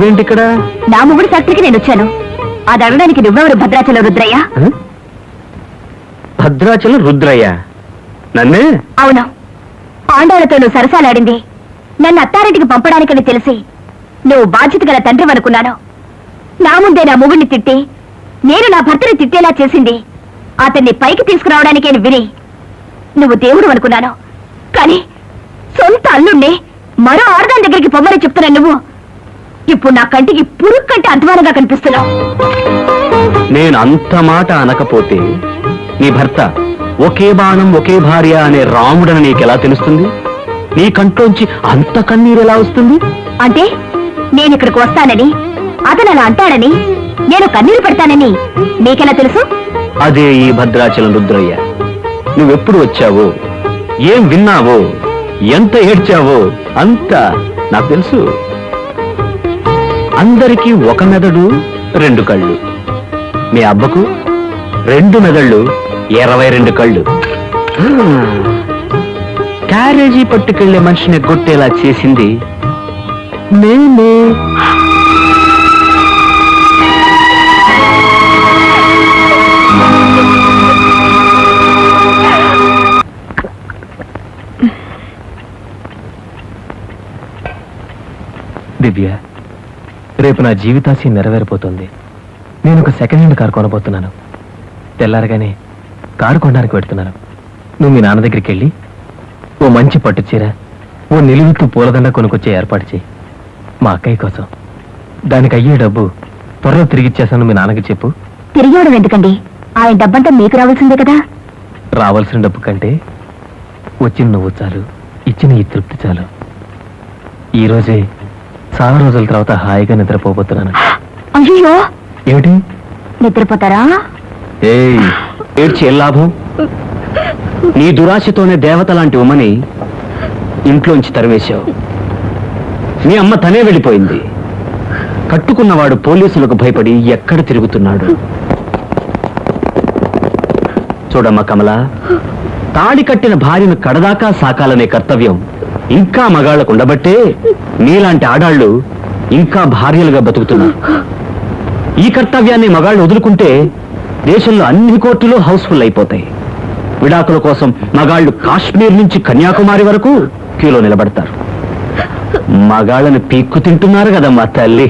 నువ్వేంటి ఇక్కడ? నా మొగుడు ఫ్యాక్టరీకి నేను వచ్చాను. అది అడగడానికి నువ్వెవరు భద్రాచలం రుద్రయ్య? భద్రాచలం రుద్రయ్య? నన్నే? అవును. పాండవులతో నువ్వు సరసాలాడింది నన్ను అత్తారింటికి పంపడానికని తెలిసి నువ్వు బాధ్యత గల తండ్రి అనుకున్నాను. నా ముందే నా మొగుడిని తిట్టి నేను నా భర్తని తిట్టేలా చేసింది అతన్ని పైకి తీసుకురావడానికే విని నువ్వు దేవుడు అనుకున్నాను. కానీ సొంత అల్లుణ్ణి మరో ఆడదాని దగ్గరికి పొమ్మని చెప్తున్నా నువ్వు ఇప్పుడు నా కంటికి పురుగు కంటే అధ్వానంగా కనిపిస్తున్నావు. నేను అంత మాట అనకపోతే నీ భర్త ఒకే బాణం ఒకే భార్య అనే రాముడని నీకెలా తెలుస్తుంది? నీ కంట్లోంచి అంత కన్నీరు ఎలా వస్తుంది? అంటే నేను ఇక్కడికి వస్తానని అతను అలా అంటాడని నేను కన్నీరు పెడతానని నీకెలా తెలుసు? అదే ఈ భద్రాచలం రుద్రయ్య. నువ్వెప్పుడు వచ్చావో, ఏం విన్నావో, ఎంత ఏడ్చావో అంతా నాకు తెలుసు. అందరికీ ఒక మెదడు 2 కళ్ళు. మీ అబ్బకు 2 మెదళ్ళు 22 కళ్ళు. క్యారేజీ పట్టుకెళ్లే మనిషిని కొట్టేలా చేసింది నేనే. దివ్య, రేపు నా జీవితాశయం నెరవేరిపోతుంది. నేను ఒక సెకండ్ హ్యాండ్ కారు కొనబోతున్నాను. తెల్లారగానే కారు కొనడానికి పెడుతున్నాను. నువ్వు మీ నాన్న దగ్గరికి వెళ్ళి ఓ మంచి పట్టు చీర, ఓ నిలువెత్తు పూలదండ కొనుక్కొచ్చే ఏర్పాటు చేయి. మా అక్కయ్య కోసం. దానికి అయ్యే డబ్బు త్వరలో తిరిగిచ్చేసాను మీ నాన్నకి చెప్పు. తిరిగివడం ఎందుకండి? ఆయన డబ్బంతా మీకు రావాల్సిందే కదా. రావాల్సిన డబ్బు కంటే వచ్చిన నువ్వు చాలు, ఇచ్చిన ఈ తృప్తి చాలు. ఈరోజే చాలా రోజుల తర్వాత హాయిగా నిద్రపోబోతున్నాను. అయ్యో, ఏమిటి నిద్రపోతారా? ఏడ్చి ఏం లాభం? నీ దురాశతోనే దేవత లాంటి ఉమ్మని ఇంట్లోంచి తరివేశావు. మీ అమ్మ తనే వెళ్ళిపోయింది. కట్టుకున్నవాడు పోలీసులకు భయపడి ఎక్కడ తిరుగుతున్నాడు? చూడమ్మ కమల, తాడి కట్టిన భార్యను కడదాకా సాకాలనే కర్తవ్యం ఇంకా మగాళ్లకు ఉండబట్టే నీలాంటి ఆడాళ్లు ఇంకా భార్యలుగా బతుకుతున్నారు. ఈ కర్తవ్యాన్ని మగాళ్ళు వదులుకుంటే దేశంలో అన్ని కోర్టులు హౌస్ఫుల్ అయిపోతాయి. విడాకుల కోసం మగాళ్లు కాశ్మీర్ నుంచి కన్యాకుమారి వరకు క్యూలో నిలబడతారు. మగాళ్ళని పీక్కు తింటున్నారు కదమ్మా తల్లి.